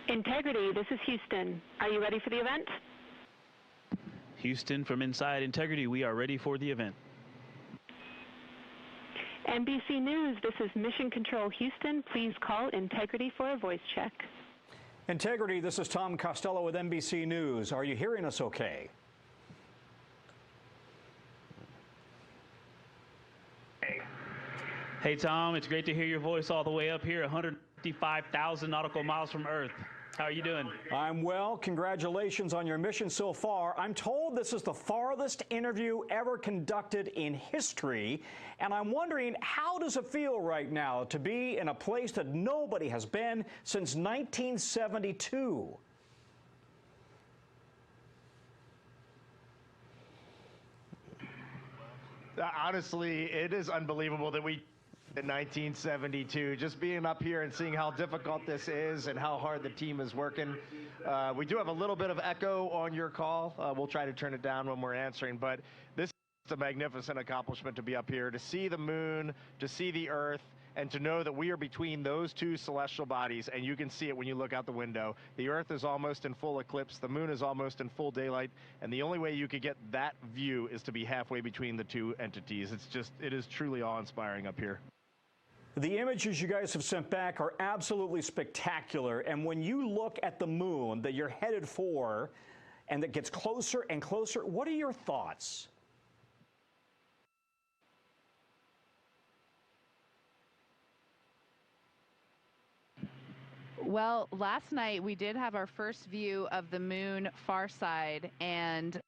Integrity, this is Houston. Are you ready for the event? Houston, from inside Integrity, we are ready for the event. NBC News, this is Mission Control Houston. Please call Integrity for a voice check. Integrity, this is Tom Costello with NBC News. Are you hearing us okay? Hey, Tom, it's great to hear your voice all the way up here, 155,000 nautical miles from Earth. How are you doing? I'm well. Congratulations on your mission so far. I'm told this is the farthest interview ever conducted in history, and I'm wondering, how does it feel right now to be in a place that nobody has been since 1972? Honestly, it is unbelievable that we in 1972, just being up here and seeing how difficult this is and how hard the team is working. We do have a little bit of echo on your call. We'll try to turn it down when we're answering, but this is a magnificent accomplishment to be up here, to see the moon, to see the Earth, and to know that we are between those two celestial bodies, and you can see it when you look out the window. The Earth is almost in full eclipse, the moon is almost in full daylight, and the only way you could get that view is to be halfway between the two entities. It is truly awe-inspiring up here. The images you guys have sent back are absolutely spectacular, and when you look at the moon that you're headed for and that gets closer and closer, what are your thoughts? Well, last night we did have our first view of the moon far side, and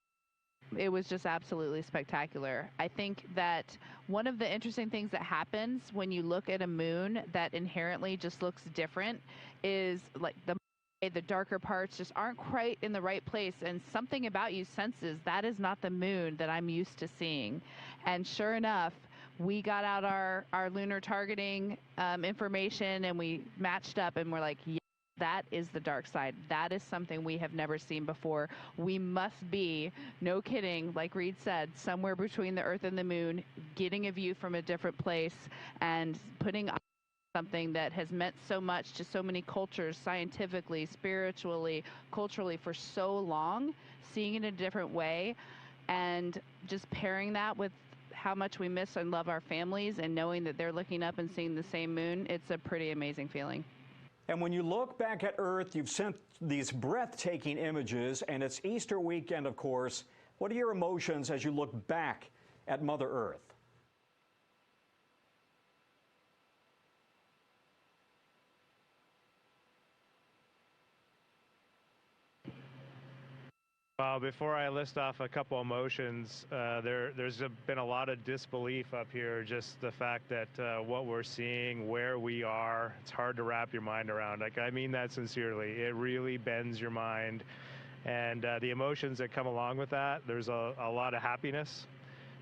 it was just absolutely spectacular. I think that one of the interesting things that happens when you look at a moon that inherently just looks different is like the darker parts just aren't quite in the right place, and something about you senses that is not the moon that I'm used to seeing. And sure enough, we got out our lunar targeting information, and we matched up, and we're like, yeah, that is the dark side. That is something we have never seen before. We must be, no kidding, like Reed said, somewhere between the Earth and the moon, getting a view from a different place and putting something that has meant so much to so many cultures, scientifically, spiritually, culturally, for so long, seeing it in a different way, and just pairing that with how much we miss and love our families and knowing that they're looking up and seeing the same moon. It's a pretty amazing feeling. And when you look back at Earth, you've sent these breathtaking images, and it's Easter weekend, of course. What are your emotions as you look back at Mother Earth? Well, before I list off a couple emotions, there's been a lot of disbelief up here. Just the fact that what we're seeing, where we are, it's hard to wrap your mind around. Like, I mean that sincerely. It really bends your mind. And the emotions that come along with that, there's a lot of happiness.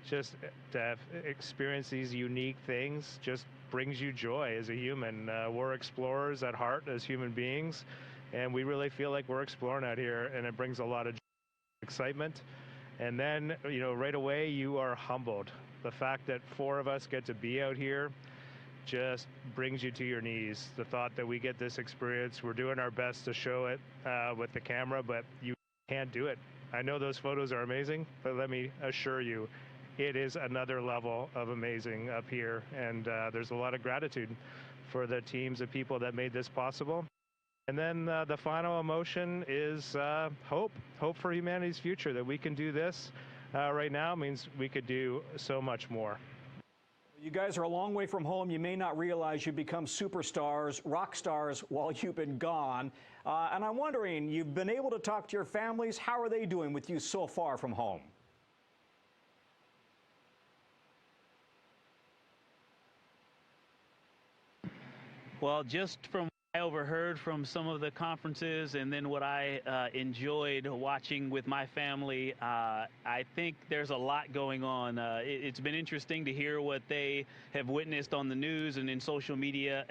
Just to have experienced these unique things just brings you joy as a human. We're explorers at heart as human beings, and we really feel like we're exploring out here, and it brings a lot of excitement. And then, you know, right away you are humbled. The fact that 4 of us get to be out here just brings you to your knees. The thought that we get this experience, we're doing our best to show it with the camera, but you can't do it. I know those photos are amazing, but let me assure you, it is another level of amazing up here. And there's a lot of gratitude for the teams of people that made this possible. And then the final emotion is hope for humanity's future, that we can do this right now means we could do so much more. You guys are a long way from home. You may not realize you become superstars, rock stars while you've been gone. And I'm wondering, you've been able to talk to your families. How are they doing with you so far from home? Well, just from what I overheard from some of the conferences and then what I enjoyed watching with my family, I think there's a lot going on. It's been interesting to hear what they have witnessed on the news and in social media,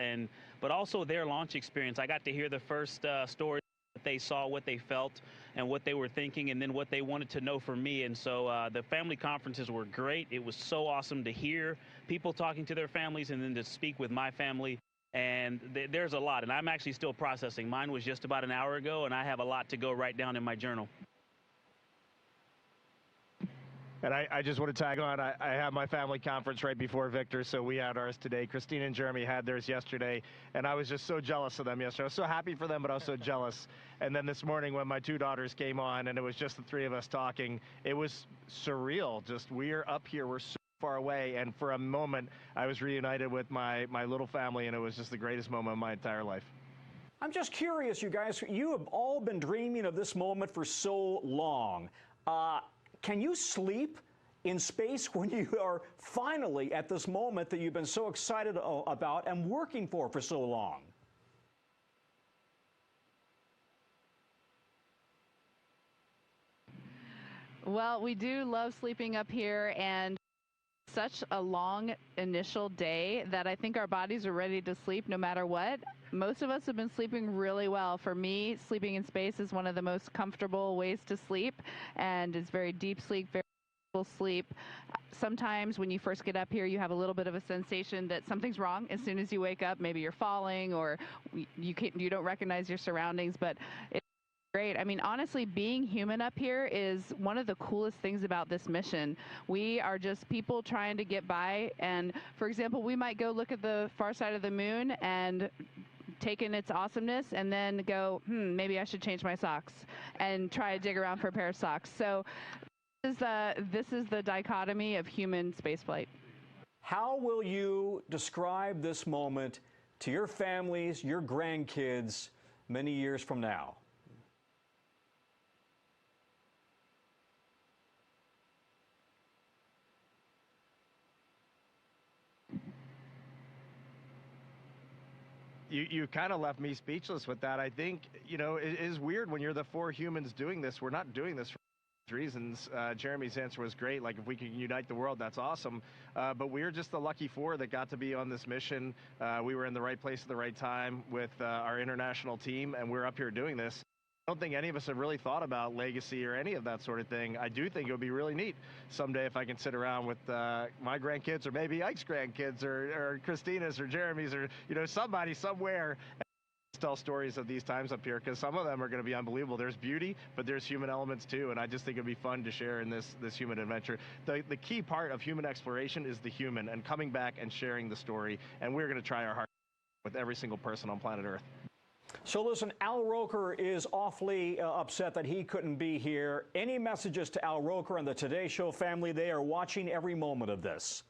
but also their launch experience. I got to hear the first story that they saw, what they felt, and what they were thinking, and then what they wanted to know from me. And so the family conferences were great. It was so awesome to hear people talking to their families and then to speak with my family. And there's a lot, and I'm actually still processing. Mine was just about an hour ago, and I have a lot to go write down in my journal. And I just want to tag on. I have my family conference right before Victor, so we had ours today. Christina and Jeremy had theirs yesterday, and I was just so jealous of them yesterday. I was so happy for them, but also jealous. And then this morning when my two daughters came on, and it was just the three of us talking, it was surreal. Just we're up here, we're so far away, and for a moment I was reunited with my little family, and it was just the greatest moment of my entire life. I'm just curious, you guys, you have all been dreaming of this moment for so long. Can you sleep in space when you are finally at this moment that you've been so excited about and working for so long? Well, we do love sleeping up here, and such a long initial day that I think our bodies are ready to sleep no matter what. Most of us have been sleeping really well. For me, sleeping in space is one of the most comfortable ways to sleep, and it's very deep sleep, very full sleep. Sometimes when you first get up here, you have a little bit of a sensation that something's wrong as soon as you wake up. Maybe you're falling, or you don't recognize your surroundings, but it's great. I mean, honestly, being human up here is one of the coolest things about this mission. We are just people trying to get by, and for example, we might go look at the far side of the moon and take in its awesomeness and then go, maybe I should change my socks, and try to dig around for a pair of socks. So this is the dichotomy of human spaceflight. How will you describe this moment to your families, your grandkids, many years from now? You kind of left me speechless with that. I think, you know, it is weird when you're the four humans doing this. We're not doing this for reasons. Jeremy's answer was great. Like, if we can unite the world, that's awesome. But we're just the lucky four that got to be on this mission. We were in the right place at the right time with our international team, and we're up here doing this. I don't think any of us have really thought about legacy or any of that sort of thing. I do think it would be really neat someday if I can sit around with my grandkids, or maybe Ike's grandkids, or Christina's, or Jeremy's, or, you know, somebody somewhere, and tell stories of these times up here, because some of them are going to be unbelievable. There's beauty, but there's human elements too, and I just think it'd be fun to share in this human adventure. The key part of human exploration is the human, and coming back and sharing the story, and we're going to try our hardest with every single person on planet Earth. So listen, Al Roker is awfully upset that he couldn't be here. Any messages to Al Roker and the Today Show family? They are watching every moment of this.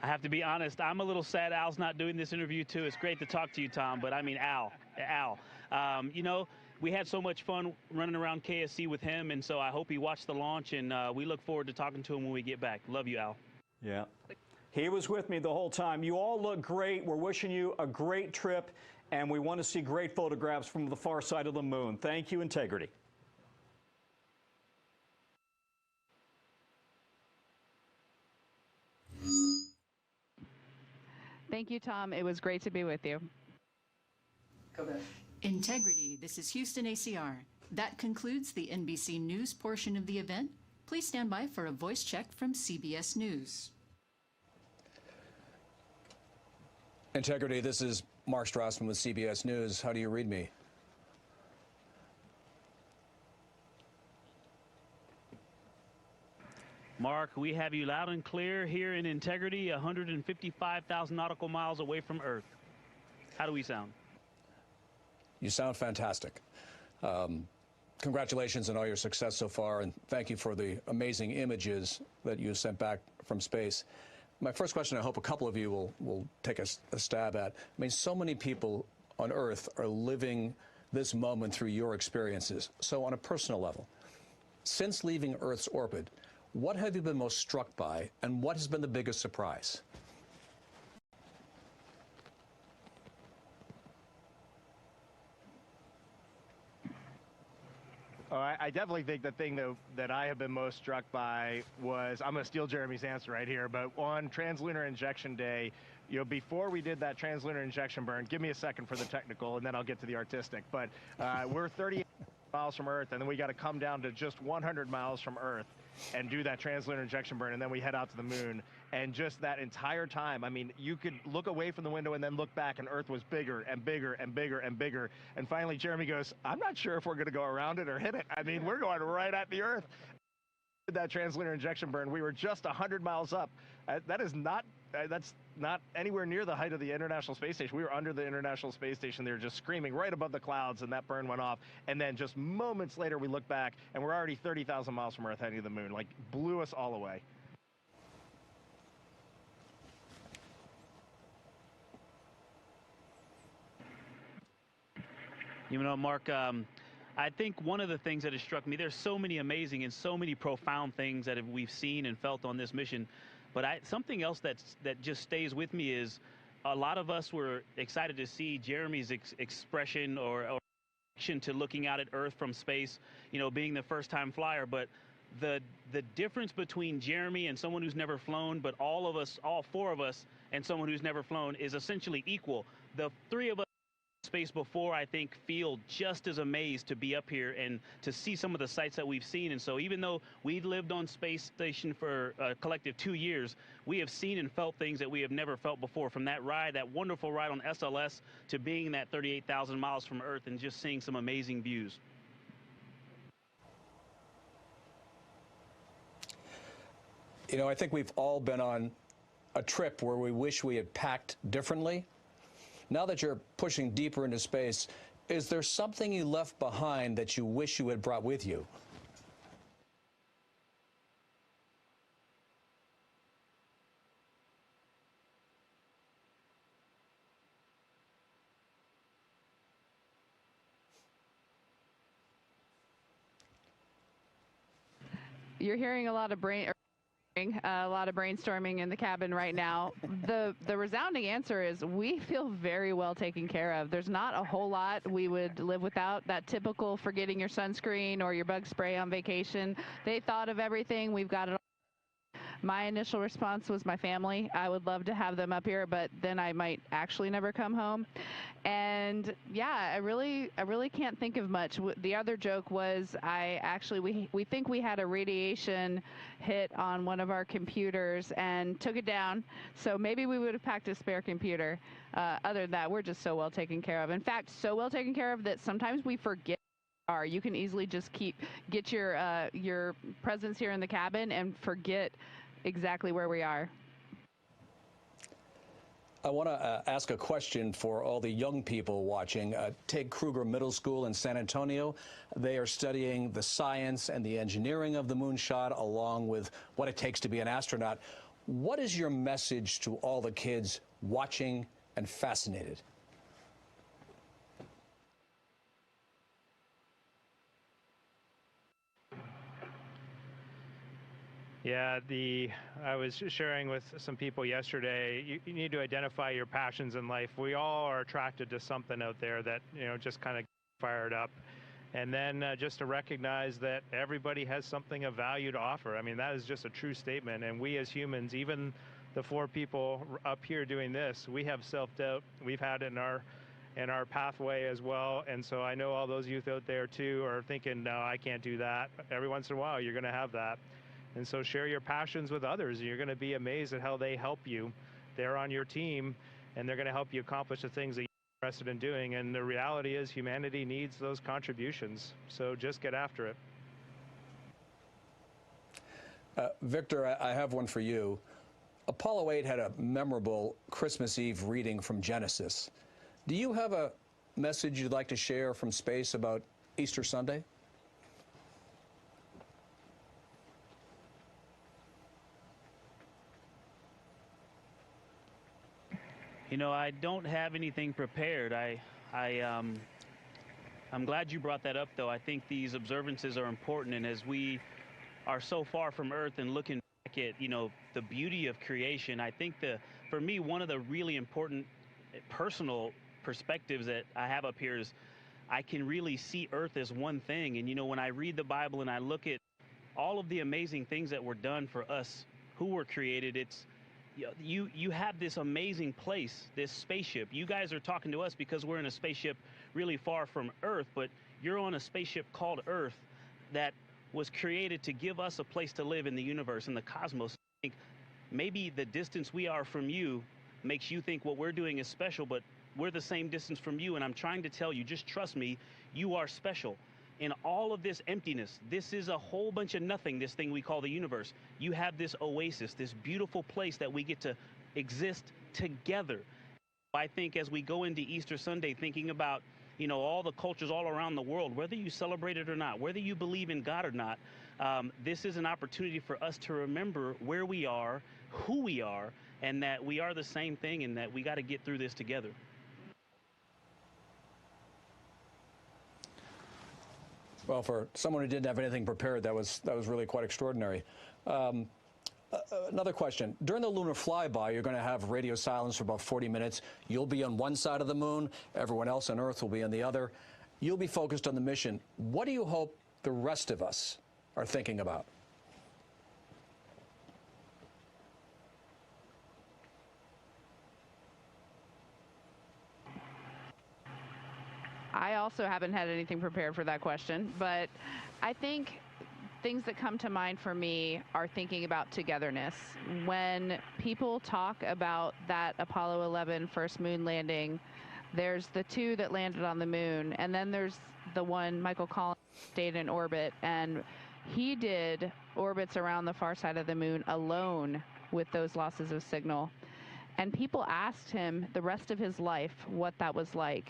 I have to be honest, I'm a little sad Al's not doing this interview too. It's great to talk to you, Tom, but I mean, Al. You know, we had so much fun running around KSC with him, and so I hope he watched the launch, and we look forward to talking to him when we get back. Love you, Al. Yeah. He was with me the whole time. You all look great. We're wishing you a great trip, and we want to see great photographs from the far side of the moon. Thank you, Integrity. Thank you, Tom. It was great to be with you. Go back. Integrity, this is Houston ACR. That concludes the NBC News portion of the event. Please stand by for a voice check from CBS News. Integrity, this is Mark Strassman with CBS News. How do you read me? Mark, we have you loud and clear here in Integrity, 155,000 nautical miles away from Earth. How do we sound? You sound fantastic. Congratulations on all your success so far, and thank you for the amazing images that you sent back from space. My first question, I hope a couple of you will take a stab at. I mean, so many people on Earth are living this moment through your experiences. So on a personal level, since leaving Earth's orbit, what have you been most struck by, and what has been the biggest surprise? Oh, I definitely think the thing that I have been most struck by was, I'm going to steal Jeremy's answer right here, but on Translunar Injection Day, you know, before we did that translunar injection burn, give me a second for the technical, and then I'll get to the artistic, but we're 30 miles from Earth, and then we got to come down to just 100 miles from Earth. and do that translunar injection burn, and then we head out to the moon. And just that entire time, I mean, you could look away from the window and then look back, and Earth was bigger and bigger and bigger and bigger. And finally, Jeremy goes, I'm not sure if we're going to go around it or hit it. I mean, we're going right at the Earth. That translunar injection burn, we were just 100 miles up. That's not anywhere near the height of the International Space Station. We were under the International Space Station. They were just screaming right above the clouds, and that burn went off. And then just moments later, we look back, and we're already 30,000 miles from Earth heading to the moon. Like, blew us all away. You know, Mark, I think one of the things that has struck me, there's so many amazing and so many profound things that we've seen and felt on this mission. But something else that just stays with me is a lot of us were excited to see Jeremy's expression or reaction to looking out at Earth from space, you know, being the first-time flyer. But the difference between Jeremy and someone who's never flown, but all of us, all four of us, and someone who's never flown is essentially equal. The three of us space before, I think, feel just as amazed to be up here and to see some of the sights that we've seen. And so even though we lived on space station for a collective 2 years, we have seen and felt things that we have never felt before, from that ride, that wonderful ride on SLS, to being that 38,000 miles from Earth and just seeing some amazing views. You know, I think we've all been on a trip where we wish we had packed differently. Now that you're pushing deeper into space, is there something you left behind that you wish you had brought with you? You're hearing a lot of brainstorming in the cabin right now. The resounding answer is we feel very well taken care of. There's not a whole lot we would live without. That typical forgetting your sunscreen or your bug spray on vacation. They thought of everything. We've got it all. My initial response was my family. I would love to have them up here, but then I might actually never come home. And yeah, I really can't think of much. The other joke was we think we had a radiation hit on one of our computers and took it down. So maybe we would have packed a spare computer. Other than that, we're just so well taken care of. In fact, so well taken care of that sometimes we forget. You can easily just get your presence here in the cabin and forget exactly where we are. I want to ask a question for all the young people watching. Take Kruger Middle School in San Antonio. They are studying the science and the engineering of the moonshot, along with what it takes to be an astronaut. What is your message to all the kids watching and fascinated? Yeah, I was sharing with some people yesterday, you need to identify your passions in life. We all are attracted to something out there that, you know, just kind of fired up. And then just to recognize that everybody has something of value to offer. I mean, that is just a true statement. And we as humans, even the four people up here doing this, we have self-doubt. We've had it in our pathway as well. And so I know all those youth out there too are thinking, no, I can't do that. Every once in a while, you're going to have that. And so share your passions with others. You're going to be amazed at how they help you. They're on your team, and they're going to help you accomplish the things that you're interested in doing. And the reality is humanity needs those contributions. So just get after it. Victor, I have one for you. Apollo 8 had a memorable Christmas Eve reading from Genesis. Do you have a message you'd like to share from space about Easter Sunday? You know, I don't have anything prepared. I'm glad you brought that up, though. I think these observances are important, and as we are so far from Earth and looking back at, you know, the beauty of creation, I think for me, one of the really important personal perspectives that I have up here is I can really see Earth as one thing. And, you know, when I read the Bible and I look at all of the amazing things that were done for us who were created, it's, you have this amazing place, this spaceship. You guys are talking to us because we're in a spaceship really far from Earth, but you're on a spaceship called Earth that was created to give us a place to live in the universe, in the cosmos. I think maybe the distance we are from you makes you think what we're doing is special, but we're the same distance from you, and I'm trying to tell you, just trust me, you are special. In all of this emptiness, this is a whole bunch of nothing, this thing we call the universe. You have this oasis, this beautiful place that we get to exist together. I think as we go into Easter Sunday, thinking about, you know, all the cultures all around the world, whether you celebrate it or not, whether you believe in God or not, this is an opportunity for us to remember where we are, who we are, and that we are the same thing, and that we got to get through this together. Well, for someone who didn't have anything prepared, that was really quite extraordinary. Another question. During the lunar flyby, you're going to have radio silence for about 40 minutes. You'll be on one side of the moon. Everyone else on Earth will be on the other. You'll be focused on the mission. What do you hope the rest of us are thinking about? I also haven't had anything prepared for that question, but I think things that come to mind for me are thinking about togetherness. When people talk about that Apollo 11 first moon landing, there's the two that landed on the moon, and then there's the one, Michael Collins, stayed in orbit, and he did orbits around the far side of the moon alone with those losses of signal. And people asked him the rest of his life what that was like.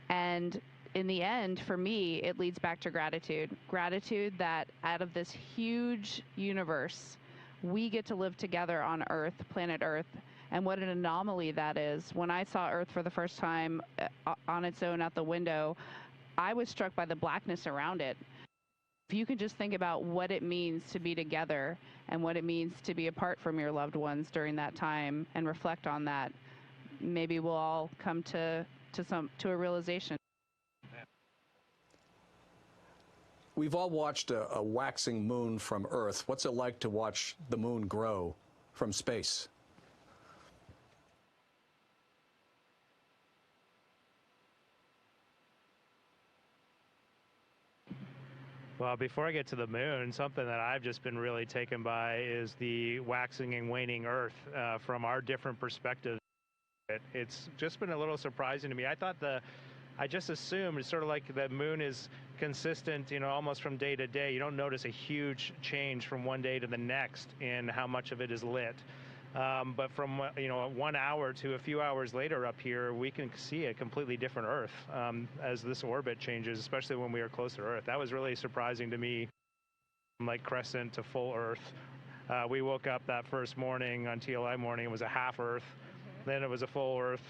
And in the end, for me, it leads back to gratitude. Gratitude that out of this huge universe, we get to live together on Earth, planet Earth, and what an anomaly that is. When I saw Earth for the first time on its own out the window, I was struck by the blackness around it. If you can just think about what it means to be together and what it means to be apart from your loved ones during that time and reflect on that, maybe we'll all come to a realization. We've all watched a waxing moon from Earth. What's it like to watch the moon grow from space? Well, before I get to the moon, something that I've just been really taken by is the waxing and waning Earth from our different perspectives. It's just been a little surprising to me. I just assumed it's sort of like the moon is consistent, you know, almost from day to day. You don't notice a huge change from one day to the next in how much of it is lit. But from, you know, 1 hour to a few hours later up here, we can see a completely different Earth as this orbit changes, especially when we are close to Earth. That was really surprising to me, from like crescent to full Earth. We woke up that first morning on TLI morning, it was a half Earth, then it was a full Earth,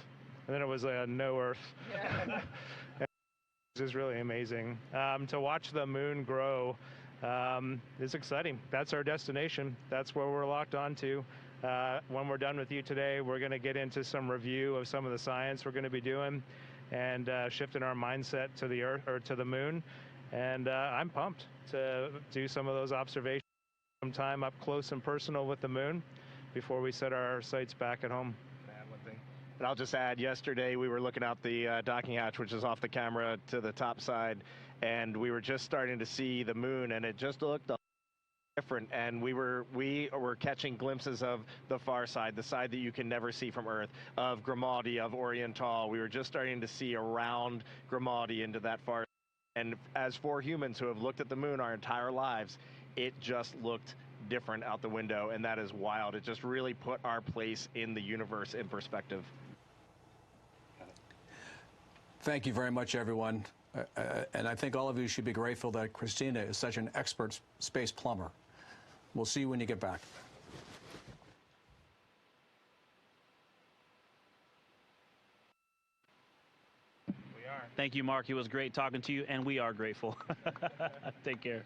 and then it was a no Earth. Yeah. It was really amazing. To watch the moon grow is exciting. That's our destination. That's where we're locked onto. When we're done with you today, we're going to get into some review of some of the science we're going to be doing and shifting our mindset to the Earth or to the moon. And I'm pumped to do some of those observations, some time up close and personal with the moon before we set our sights back at home. And I'll just add, yesterday we were looking out the docking hatch, which is off the camera to the top side, and we were just starting to see the moon, and it just looked different. And we were catching glimpses of the far side, the side that you can never see from Earth, of Grimaldi, of Orion. We were just starting to see around Grimaldi into that far side. And as for humans who have looked at the moon our entire lives, it just looked different out the window, and that is wild. It just really put our place in the universe in perspective. Thank you very much, everyone. And I think all of you should be grateful that Christina is such an expert space plumber. We'll see you when you get back. We are. Thank you, Mark. It was great talking to you, and we are grateful. Take care.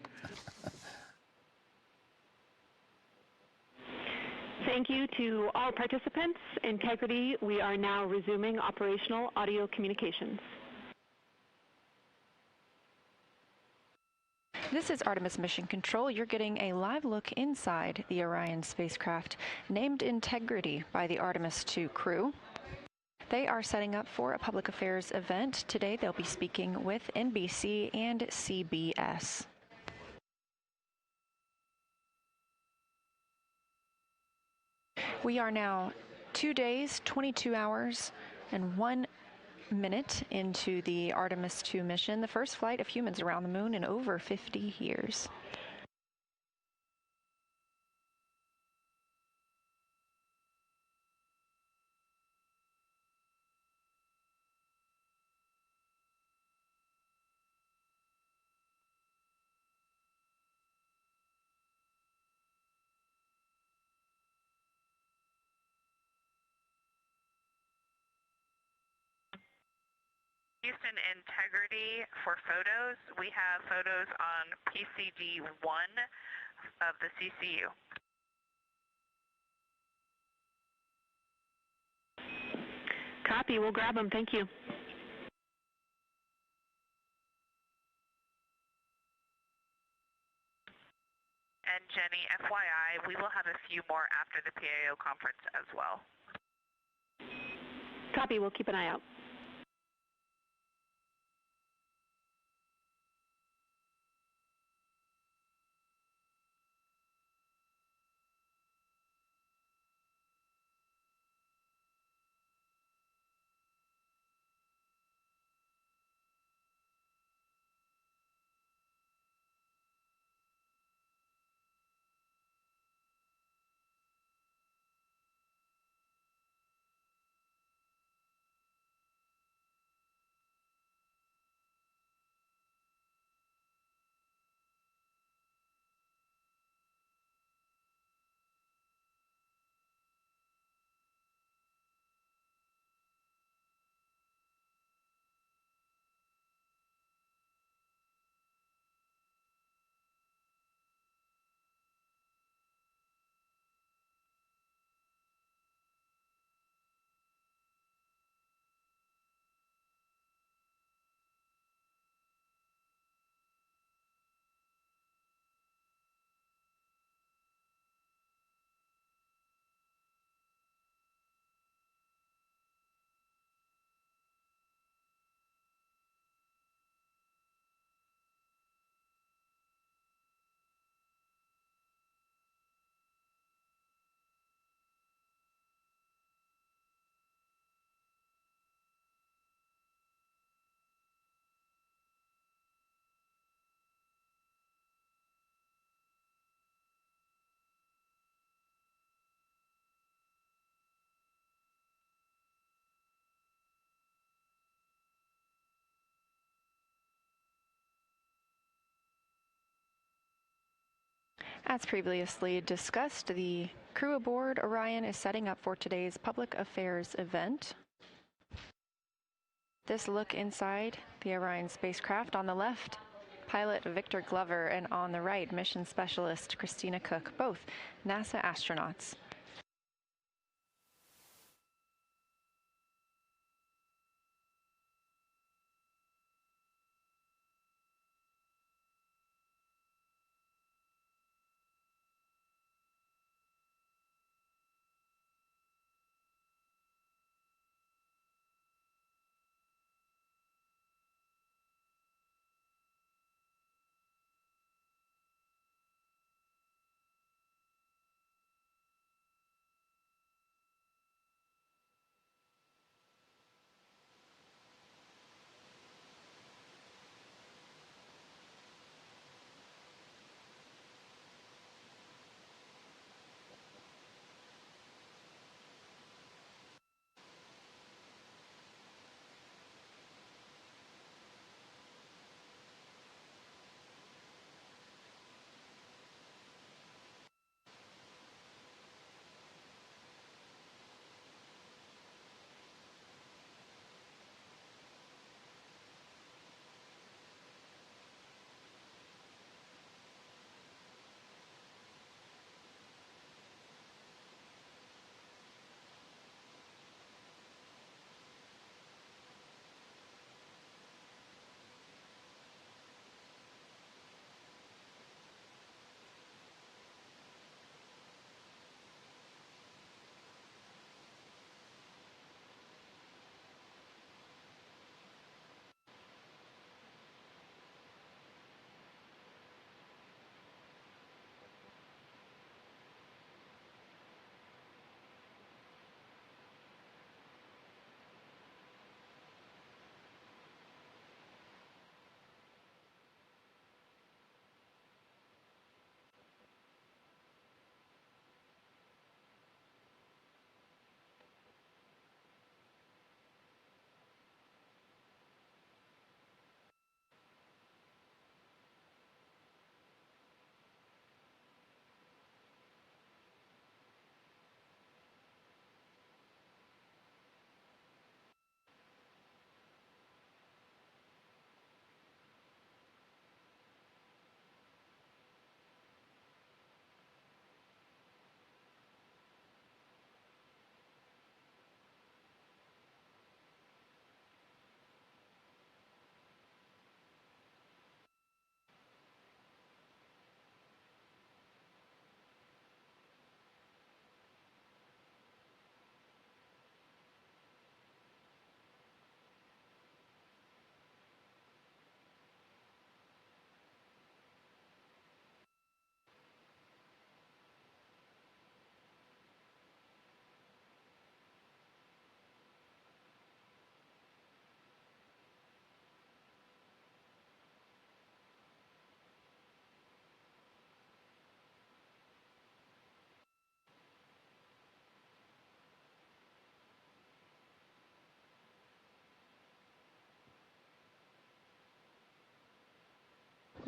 Thank you to all participants. Integrity, we are now resuming operational audio communications. This is Artemis Mission Control. You're getting a live look inside the Orion spacecraft, named Integrity by the Artemis II crew. They are setting up for a public affairs event. Today they'll be speaking with NBC and CBS. We are now 2 days, 22 hours, and 1 minute into the Artemis II mission, the first flight of humans around the moon in over 50 years. Houston, integrity for photos. We have photos on PCD 1 of the CCU. Copy. We'll grab them. Thank you. And Jenny, FYI, we will have a few more after the PAO conference as well. Copy. We'll keep an eye out. As previously discussed, the crew aboard Orion is setting up for today's public affairs event. This look inside the Orion spacecraft: on the left, pilot Victor Glover, and on the right, mission specialist Christina Cook, both NASA astronauts.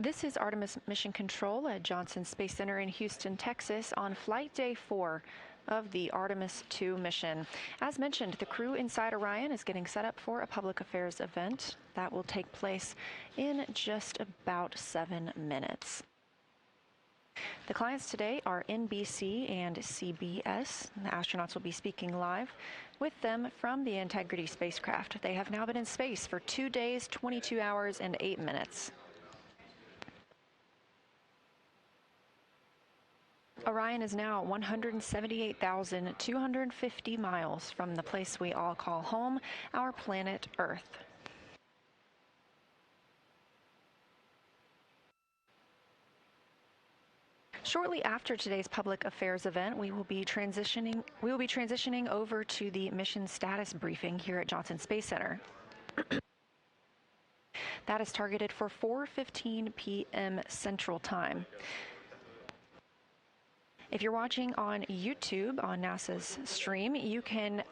This is Artemis Mission Control at Johnson Space Center in Houston, Texas, on flight day 4 of the Artemis II mission. As mentioned, the crew inside Orion is getting set up for a public affairs event that will take place in just about 7 minutes. The clients today are NBC and CBS. The astronauts will be speaking live with them from the Integrity spacecraft. They have now been in space for 2 days, 22 hours, and 8 minutes. Orion is now 178,250 miles from the place we all call home, our planet Earth. Shortly after today's public affairs event, we will be transitioning over to the mission status briefing here at Johnson Space Center. That is targeted for 4:15 p.m. Central Time. If you're watching on YouTube on NASA's stream, you can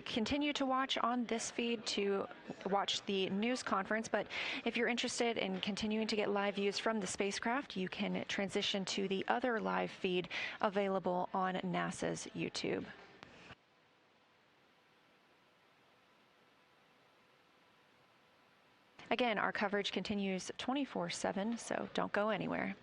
continue to watch on this feed to watch the news conference. But if you're interested in continuing to get live views from the spacecraft, you can transition to the other live feed available on NASA's YouTube. Again, our coverage continues 24/7, so don't go anywhere.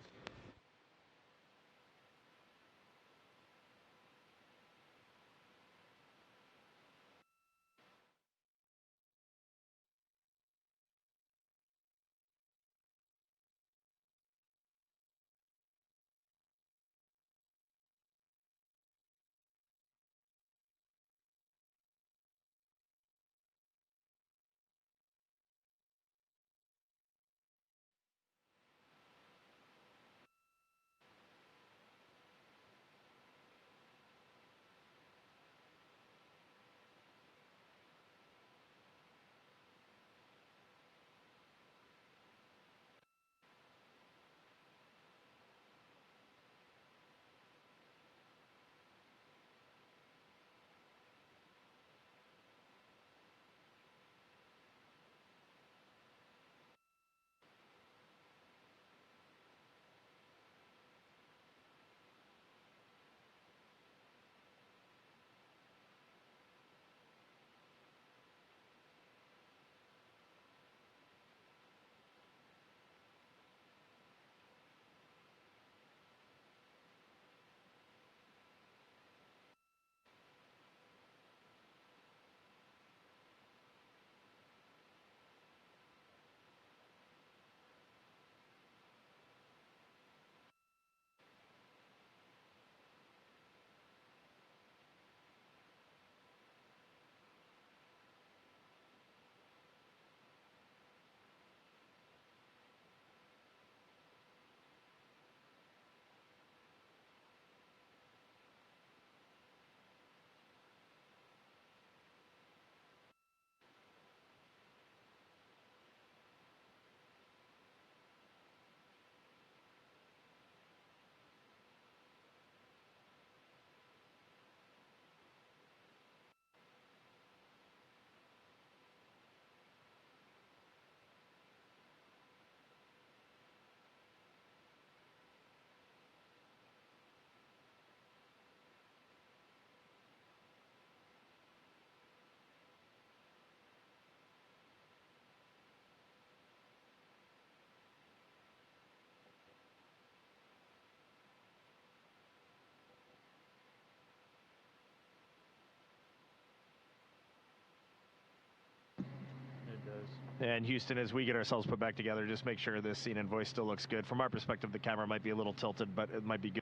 And Houston, as we get ourselves put back together, just make sure this scene and voice still looks good. From our perspective, the camera might be a little tilted, but it might be good.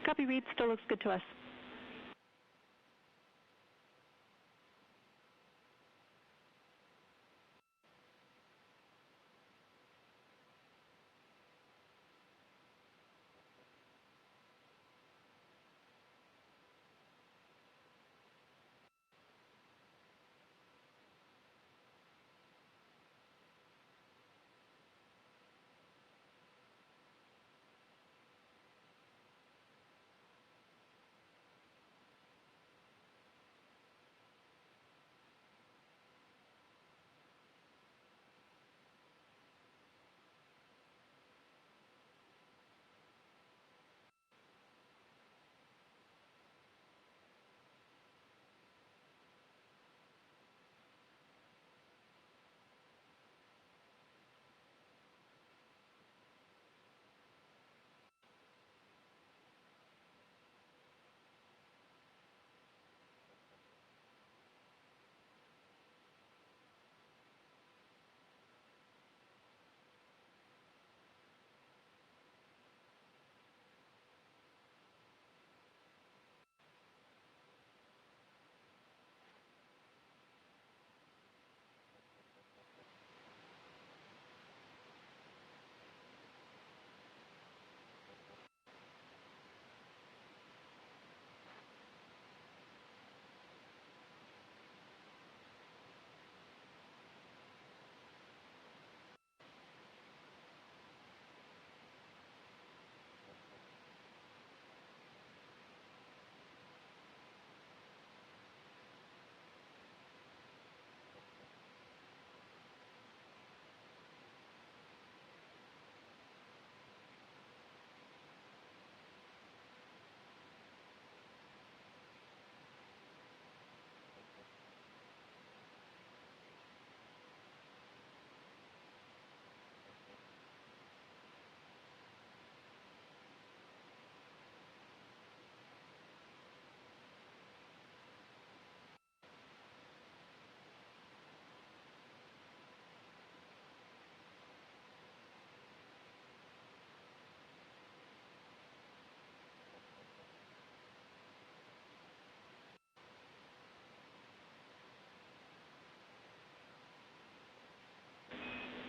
Copy, read. Still looks good to us.